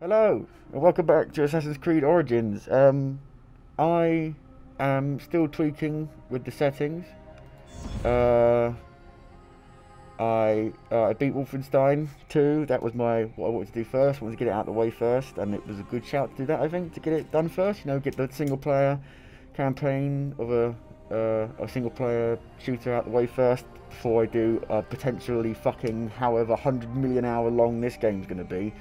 Hello, and welcome back to Assassin's Creed Origins. I am still tweaking with the settings. Uh, I beat Wolfenstein 2. That was what I wanted to do first. I wanted to get it out of the way first, and it was a good shout to do that. I think to get it done first. You know, get the single player campaign of a single player shooter out the way first before I do potentially fucking however 100 million hour long this game's gonna be.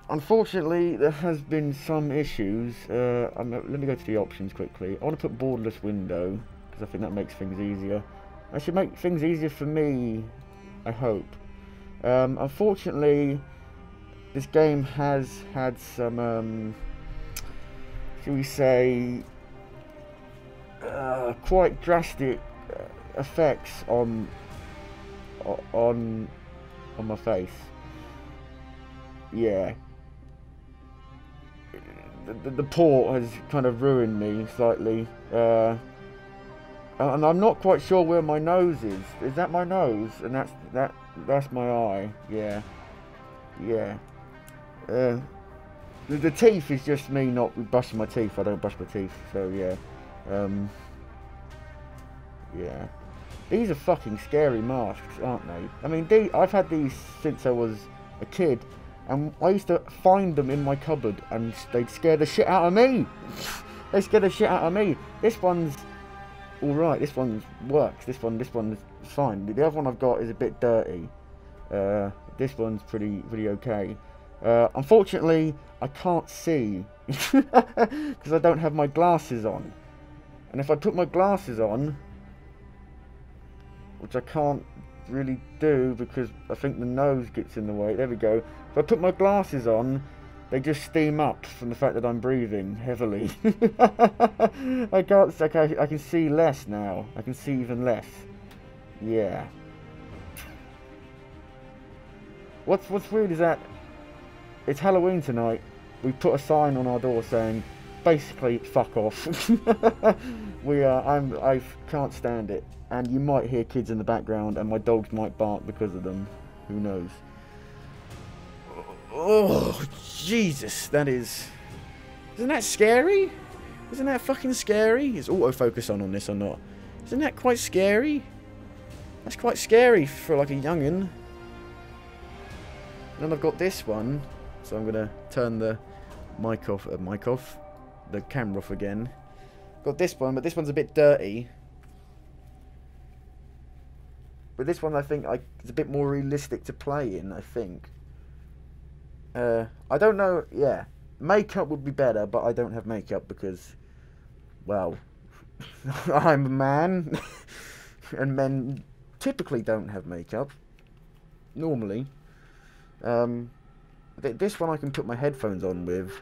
Unfortunately, there has been some issues. Let me go to the options quickly. I want to put borderless window because I think that makes things easier. That should make things easier for me, I hope. Unfortunately, this game has had some, shall we say, quite drastic effects on my face. Yeah. The port has kind of ruined me slightly. And I'm not quite sure where my nose is. Is that my nose? And that's my eye. Yeah. Yeah. The teeth is just me not brushing my teeth. I don't brush my teeth. So yeah. Yeah. These are fucking scary masks, aren't they? I mean, I've had these since I was a kid, and I used to find them in my cupboard, and they'd scare the shit out of me. They scare the shit out of me. This one's all right. This one works. This one's fine. The other one I've got is a bit dirty. This one's pretty okay. Unfortunately, I can't see because I don't have my glasses on. And if I put my glasses on, which I can't really do because I think the nose gets in the way. There we go. If I put my glasses on, they just steam up from the fact that I'm breathing heavily. I can see less now. I can see even less. Yeah. What's weird is that it's Halloween tonight. We put a sign on our door saying, basically, fuck off. I can't stand it. And you might hear kids in the background, and my dogs might bark because of them. Who knows? Oh, Jesus, isn't that scary? Isn't that fucking scary? Is autofocus on this or not? Isn't that quite scary? That's quite scary for like a young'un. And then I've got this one, so I'm gonna turn the the camera off again. Got this one, but this one's a bit dirty. But this one I think is a bit more realistic to play in, I think. I don't know, yeah. Makeup would be better, but I don't have makeup because, well, I'm a man. And men typically don't have makeup. Normally. This one I can put my headphones on with.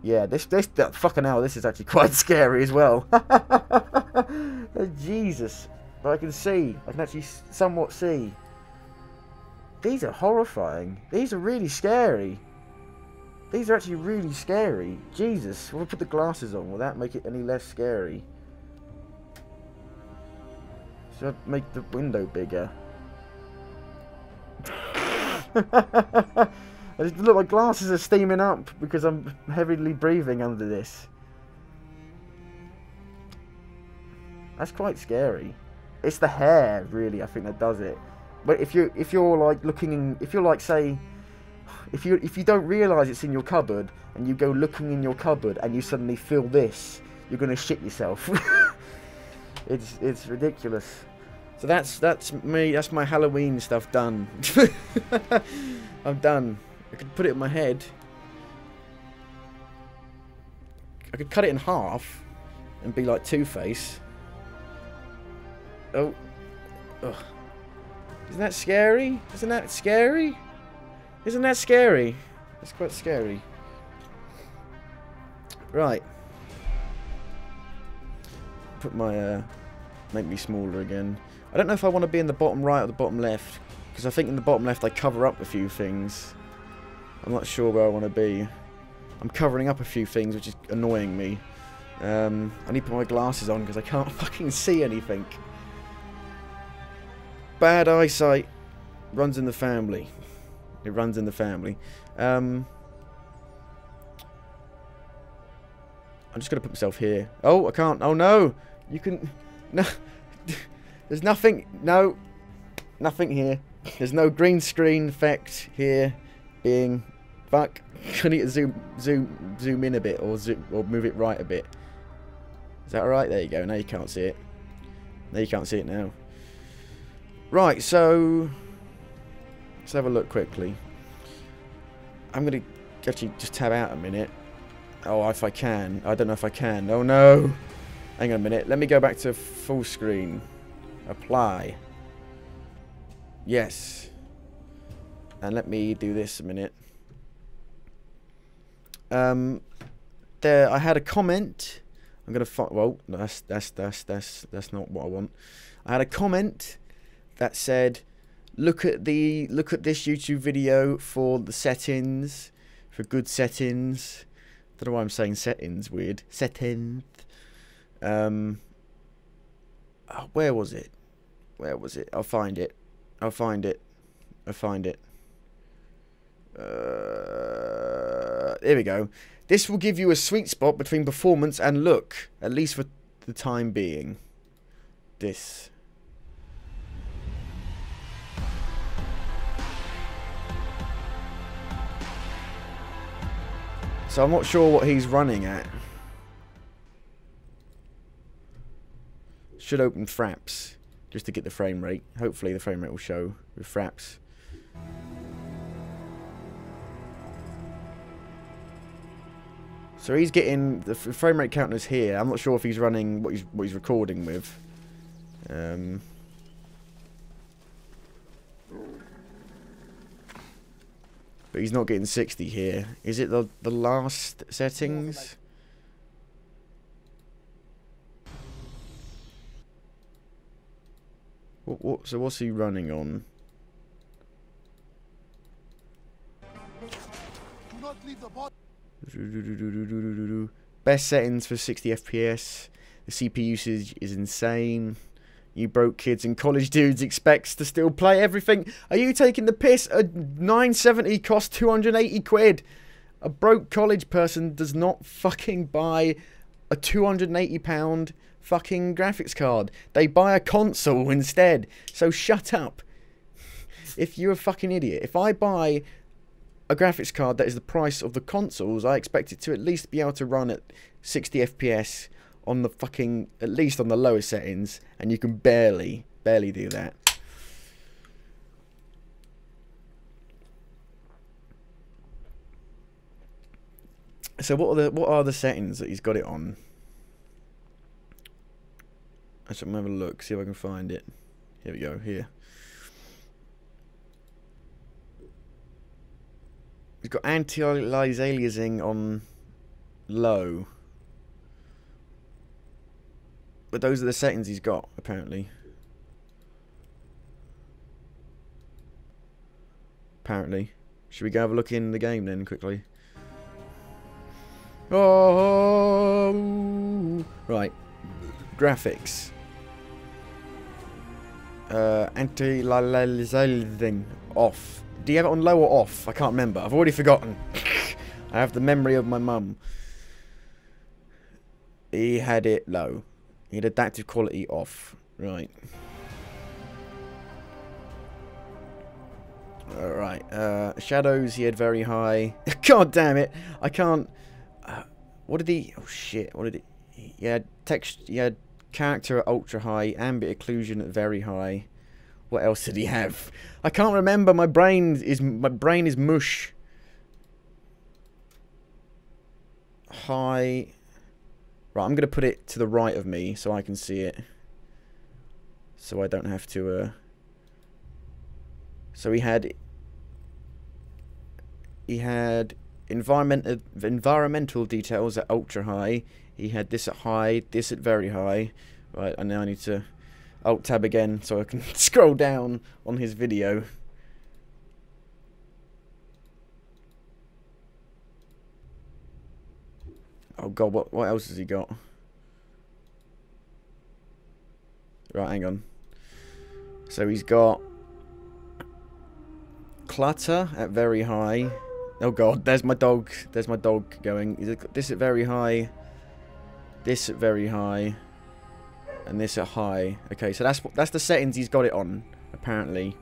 Yeah, fucking hell, this is actually quite scary as well. Jesus. But I can see. I can actually somewhat see. These are horrifying. These are really scary. These are actually really scary. Jesus. If I put the glasses on, will that make it any less scary? Should I make the window bigger? Look, my glasses are steaming up because I'm heavily breathing under this. That's quite scary. It's the hair, really, I think that does it. But if you're like looking, if you don't realise it's in your cupboard and you go looking in your cupboard and you suddenly feel this, you're gonna shit yourself. It's ridiculous. So that's me. That's my Halloween stuff done. I'm done. I could put it in my head. I could cut it in half and be like Two-Face. Oh. Ugh. Isn't that scary? Isn't that scary? Isn't that scary? It's quite scary. Right. Put my, make me smaller again. I don't know if I want to be in the bottom right or the bottom left. Because I think in the bottom left I cover up a few things. I'm not sure where I want to be. I'm covering up a few things, which is annoying me. I need to put my glasses on because I can't fucking see anything. Bad eyesight. Runs in the family. It runs in the family. I'm just going to put myself here. Oh, I can't. Oh, no. You can... No. There's nothing. No. Nothing here. There's no green screen effect here being... Fuck. I need to zoom in a bit or move it right a bit. Is that alright? There you go. Now you can't see it. Now you can't see it now. Right, so... Let's have a look quickly. I'm going to actually just tab out a minute. Oh, if I can. I don't know if I can. Oh, no. Hang on a minute. Let me go back to full screen. Apply. Yes. And let me do this a minute. There, I had a comment. I'm going to... Well, that's not what I want. I had a comment that said... Look at this YouTube video for the settings, for good settings. Don't know why I'm saying settings, weird. Settings. Oh, where was it? Where was it? I'll find it. I'll find it. I'll find it. Here we go. This will give you a sweet spot between performance and look, at least for the time being. This. So I'm not sure what he's running at. Should open Fraps just to get the frame rate. Hopefully the frame rate will show with Fraps. So he's getting the frame rate counters here. I'm not sure if he's running what he's recording with. But he's not getting 60 here. Is it the last settings? So what's he running on? Best settings for 60 FPS. The CPU usage is insane. You broke kids and college dudes expects to still play everything. Are you taking the piss? A 970 costs 280 quid. A broke college person does not fucking buy a £280 fucking graphics card. They buy a console instead. So shut up. If you're a fucking idiot. If I buy a graphics card that is the price of the consoles, I expect it to at least be able to run at 60 FPS on the fucking, at least on the lower settings, and you can barely do that. So what are the settings that he's got it on? Actually, I'm gonna have a look, see if I can find it. Here we go, here. He's got anti-aliasing on low. But those are the settings he's got, apparently. Should we go have a look in the game then, quickly? Oh! Right. Graphics. Anti-aliasing off. Do you have it on low or off? I can't remember. I've already forgotten. I have the memory of my mum. He had it low. He had adaptive quality off. Right. Alright. Shadows he had very high. God damn it. I can't... what did he... Oh shit. What did he... He had text... He had character at ultra high. Ambient occlusion at very high. What else did he have? I can't remember. My brain is mush. High... Right, I'm going to put it to the right of me so I can see it. So I don't have to... So he had environmental details at ultra high. He had this at high, this at very high. Right, and now I need to alt tab again so I can scroll down on his video. Oh god, what else has he got? Right, hang on. So he's got clutter at very high. Oh god, there's my dog. There's my dog going. Is it this at very high? This at very high. And this at high. Okay, so that's the settings he's got it on, apparently.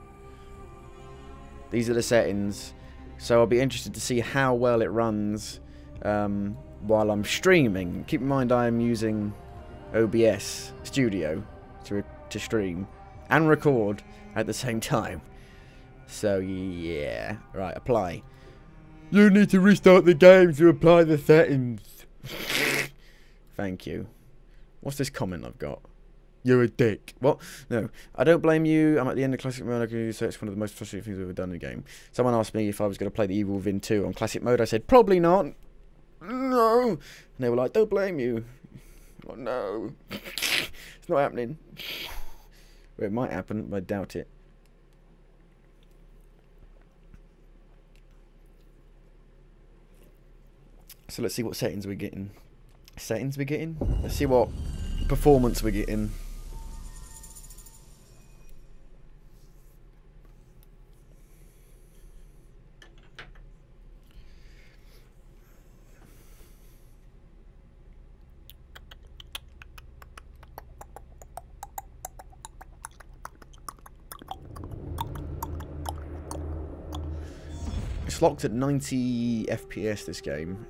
These are the settings. So I'll be interested to see how well it runs while I'm streaming. Keep in mind I am using OBS Studio to stream and record at the same time. So yeah, right, apply. You need to restart the game to apply the settings. Thank you. What's this comment I've got? You're a dick. What? No, I don't blame you. I'm at the end of classic mode. I can say it's one of the most frustrating things I've ever done in a game. Someone asked me if I was going to play the Evil Within 2 on classic mode. I said, probably not. No. And they were like, don't blame you. Oh, no. It's not happening. Well, it might happen, but I doubt it. So let's see what settings we're getting. Settings we're getting? Let's see what performance we're getting. It's locked at 90 FPS, this game.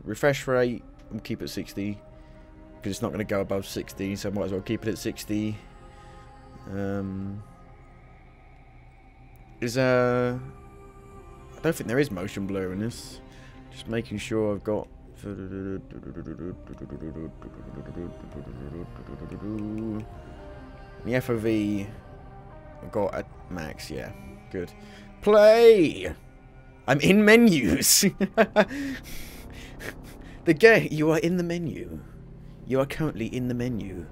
Refresh rate, I'll keep it at 60. Because it's not going to go above 60, so I might as well keep it at 60. I don't think there is motion blur in this. Just making sure I've got... The FOV... I've got at max, yeah. Good. Play! I'm in menus! The game, you are in the menu. You are currently in the menu.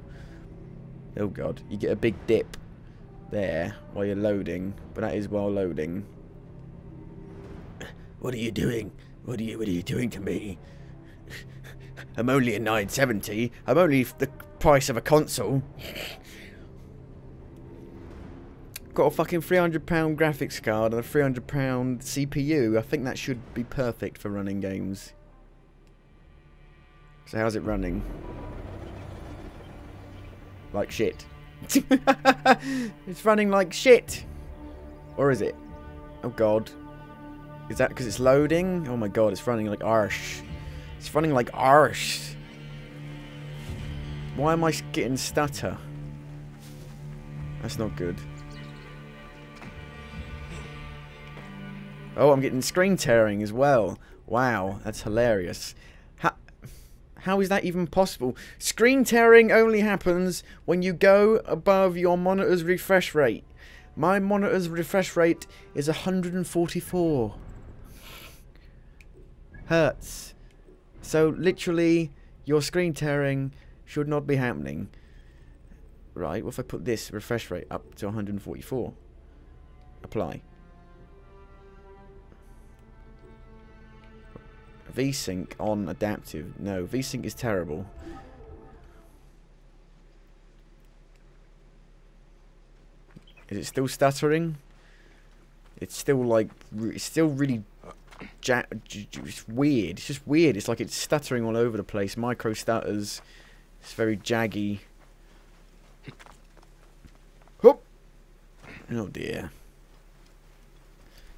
Oh god, you get a big dip there while you're loading, but that is while loading. What are you doing? What are you doing to me? I'm only a 970. I'm only the price of a console. Got a fucking £300 graphics card and a £300 CPU. I think that should be perfect for running games. So how's it running? Like shit. It's running like shit. Or is it? Oh god. Is that because it's loading? Oh my god, it's running like arse. It's running like arse. Why am I getting stutter? That's not good. Oh, I'm getting screen tearing as well. Wow, that's hilarious. How is that even possible? Screen tearing only happens when you go above your monitor's refresh rate. My monitor's refresh rate is 144 Hertz. So literally, your screen tearing should not be happening. Right, what if I put this refresh rate up to 144? Apply. VSync on adaptive. No, VSync is terrible. Is it still stuttering? It's still like, it's still really it's weird. It's just weird. It's like it's stuttering all over the place. Micro stutters. It's very jaggy. Oh dear.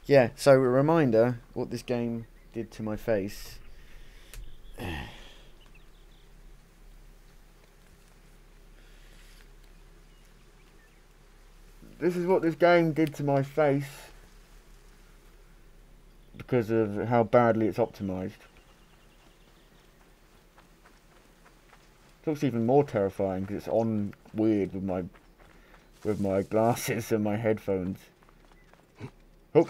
Yeah, so a reminder what this game did to my face. This is what this game did to my face because of how badly it's optimized. It looks even more terrifying because it's on weird with my glasses and my headphones. Oh,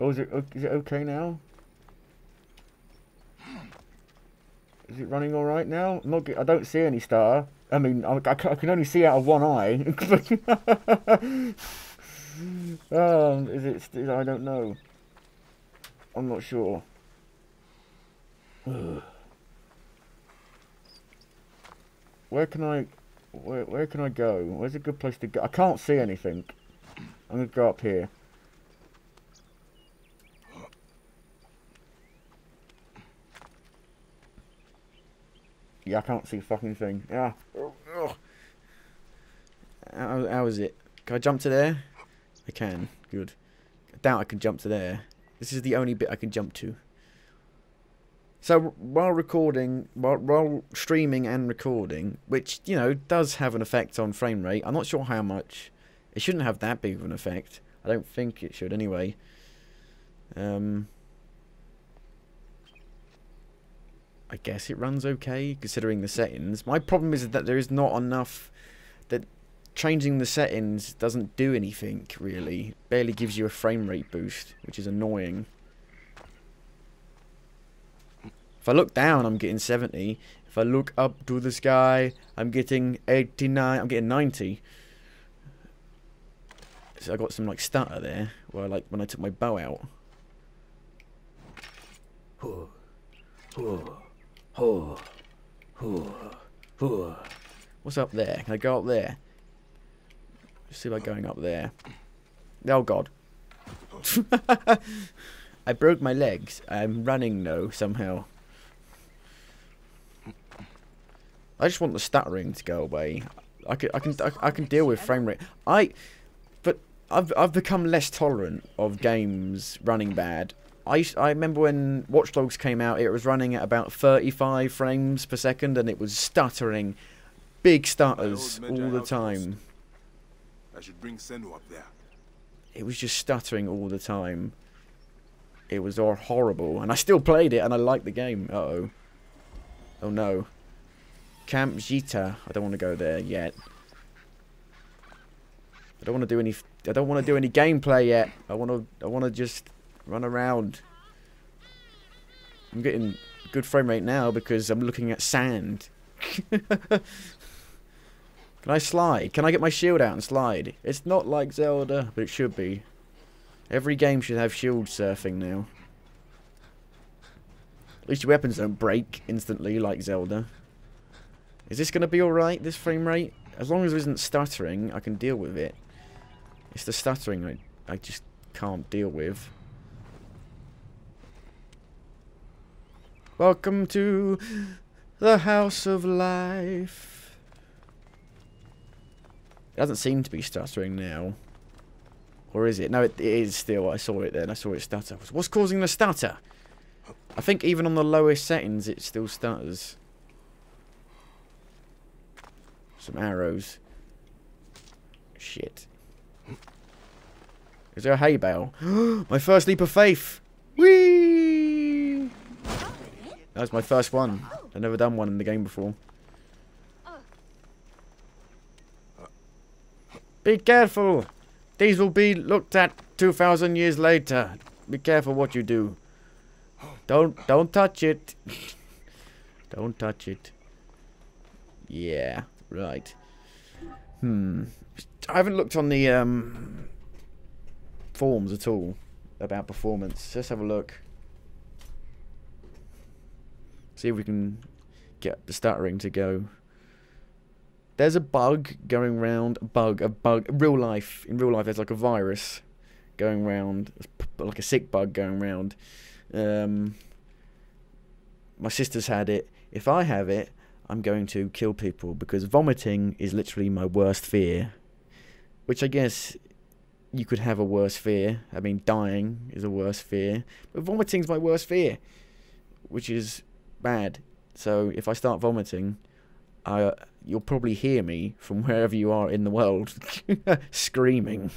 is it okay now? Is it running all right now? I don't see any star. I mean, I can only see out of one eye. Is it? I don't know. I'm not sure. Where can I? Where can I go? Where's a good place to go? I can't see anything. I'm gonna go up here. Yeah, I can't see a fucking thing. Yeah. How is it? Can I jump to there? I can. Good. I doubt I can jump to there. This is the only bit I can jump to. So while recording, while streaming and recording, which, you know, does have an effect on frame rate. I'm not sure how much. It shouldn't have that big of an effect. I don't think it should anyway. I guess it runs okay, considering the settings. My problem is that there is not enough... that changing the settings doesn't do anything, really. Barely gives you a frame rate boost, which is annoying. If I look down, I'm getting 70. If I look up to the sky, I'm getting 89. I'm getting 90. So I got some like stutter there, where like when I took my bow out. What's up there? Can I go up there? Let's see about going up there. Oh god. I broke my legs. I'm running though somehow. I just want the stuttering to go away. I can deal with frame rate. But I've become less tolerant of games running bad. I remember when Watch Dogs came out, it was running at about 35 frames per second, and it was stuttering, big stutters all the time. I should bring Senu up there. It was just stuttering all the time. It was all horrible, and I still played it, and I liked the game. Uh-oh. Oh no. Camp Jita. I don't want to go there yet. I don't want to do any. I don't want to do any gameplay yet. I want to just run around. I'm getting good frame rate now because I'm looking at sand. Can I slide? Can I get my shield out and slide? It's not like Zelda, but it should be. Every game should have shield surfing now. At least your weapons don't break instantly like Zelda. Is this going to be alright, this frame rate? As long as there isn't stuttering, I can deal with it. It's the stuttering I just can't deal with. Welcome to the House of Life. It doesn't seem to be stuttering now. Or is it? No, it is still. I saw it then. I saw it stutter. What's causing the stutter? I think even on the lowest settings, it still stutters. Some arrows. Shit. Is there a hay bale? My first leap of faith! Whee! That was my first one. I've never done one in the game before. Be careful! These will be looked at 2,000 years later. Be careful what you do. Don't touch it. Don't touch it. Yeah. Right. I haven't looked on the forums at all about performance. Let's have a look. See if we can get the stuttering to go. There's a bug going round. A bug. In real life, there's like a virus going round, like a sick bug going round. My sister's had it. If I have it, I'm going to kill people because vomiting is literally my worst fear. Which I guess you could have a worse fear. I mean, dying is a worse fear. But vomiting's my worst fear. Which is bad. So if I start vomiting, you'll probably hear me from wherever you are in the world. Screaming.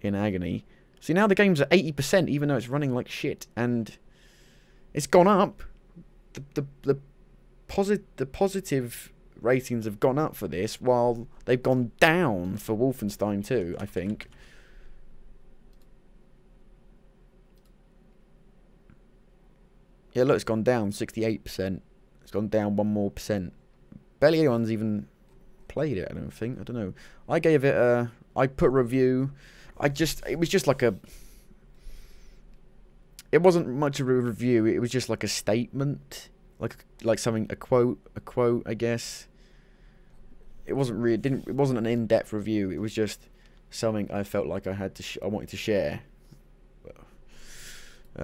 In agony. See, now the game's at 80% even though it's running like shit. And it's gone up. The positive ratings have gone up for this, while they've gone down for Wolfenstein 2, I think. Yeah, look, it's gone down 68%. It's gone down 1 more percent. Barely anyone's even played it, I don't think. I don't know. I gave it a... I put a review. It was just like a... It wasn't much of a review. It was just like a statement. Like something, a quote, I guess. it wasn't really it wasn't an in-depth review. It was just something I felt like I had to I wanted to share.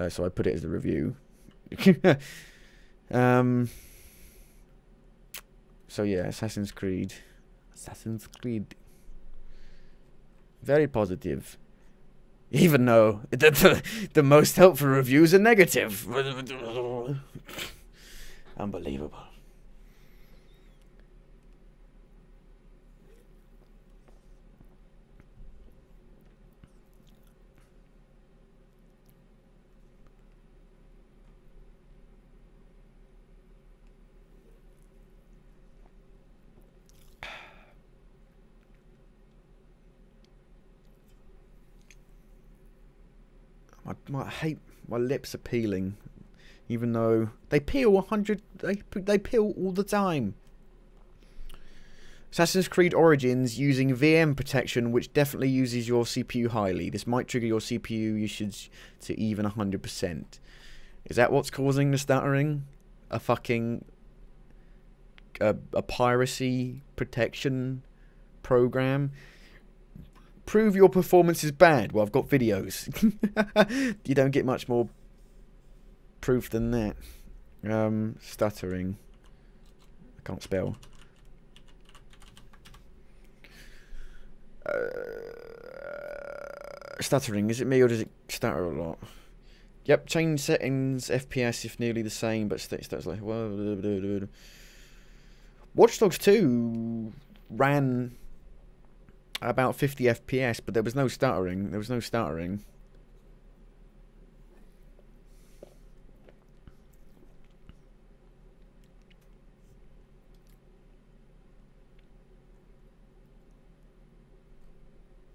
So I put it as a review. So yeah, Assassin's Creed. Very positive. Even though the most helpful reviews are negative. Unbelievable. I hate my lips are peeling, even though they peel 100. They peel all the time. Assassin's Creed Origins using VM protection, which definitely uses your CPU highly. This might trigger your CPU usage to even 100%. Is that what's causing the stuttering? A fucking a piracy protection program? Prove your performance is bad. Well, I've got videos. You don't get much more proof than that. Stuttering. I can't spell. Stuttering. Is it me or does it stutter a lot? Yep. Change settings. FPS if nearly the same, but stutters like. Watch Dogs 2 ran about 50 FPS, but there was no stuttering.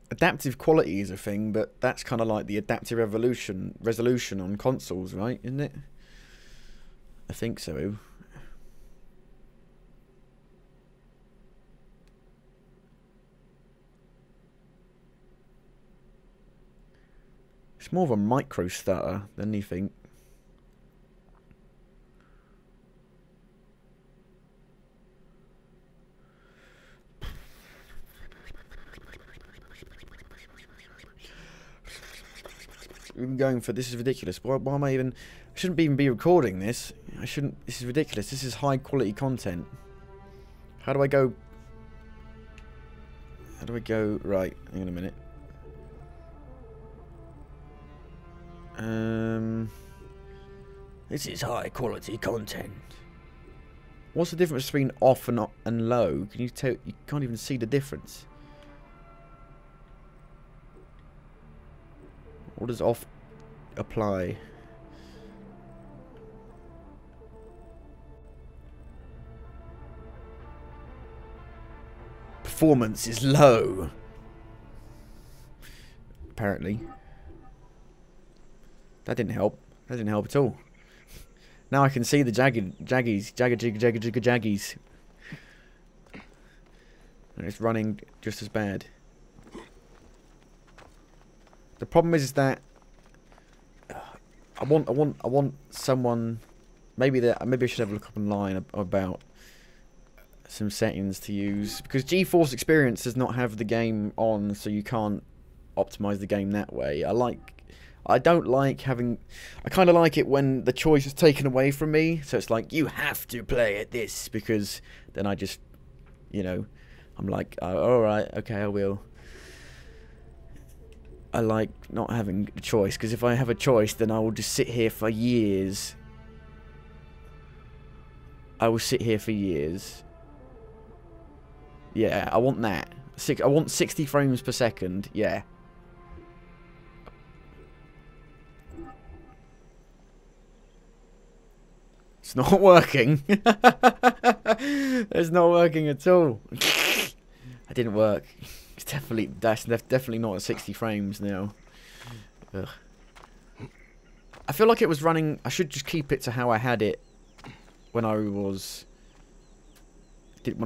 Adaptive quality is a thing, but that's kind of like the adaptive resolution on consoles, right? Isn't it? I think so. It's more of a micro stutter than anything. I'm going for this is ridiculous. Why am I even? I shouldn't even be recording this. I shouldn't. This is ridiculous. This is high quality content. How do I go? How do I go? Right. Hang on a minute. This is high quality content. What's the difference between off and low? Can you tell? You can't even see the difference. What does off apply? Performance is low. Apparently. That didn't help. That didn't help at all. Now I can see the jaggies. And it's running just as bad. The problem is that I want someone. Maybe I should have a look up online about some settings to use, because GeForce Experience does not have the game on, so you can't optimize the game that way. I don't like having. I kind of like it when the choice is taken away from me. So it's like, you have to play at this, because then I just, you know, I'm like, oh, all right, okay, I will. I like not having a choice, because if I have a choice, then I will just sit here for years. I will sit here for years. Yeah, I want that. I want 60 frames per second. Yeah. It's not working. It's not working at all. That didn't work. That's definitely not at 60 frames now. Ugh. I feel like it was running. I should just keep it to how I had it when I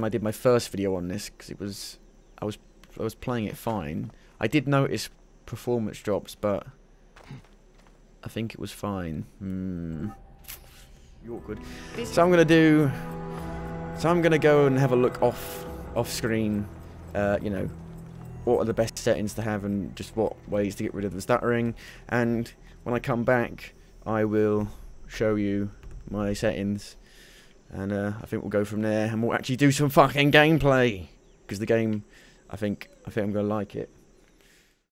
did my first video on this, because I was playing it fine. I did notice performance drops, but I think it was fine. You're awkward. So I'm gonna go and have a look off off screen, you know, what are the best settings to have and just what ways to get rid of the stuttering. And when I come back, I will show you my settings, and I think we'll go from there, and we'll actually do some fucking gameplay, because the game, I think I'm gonna like it.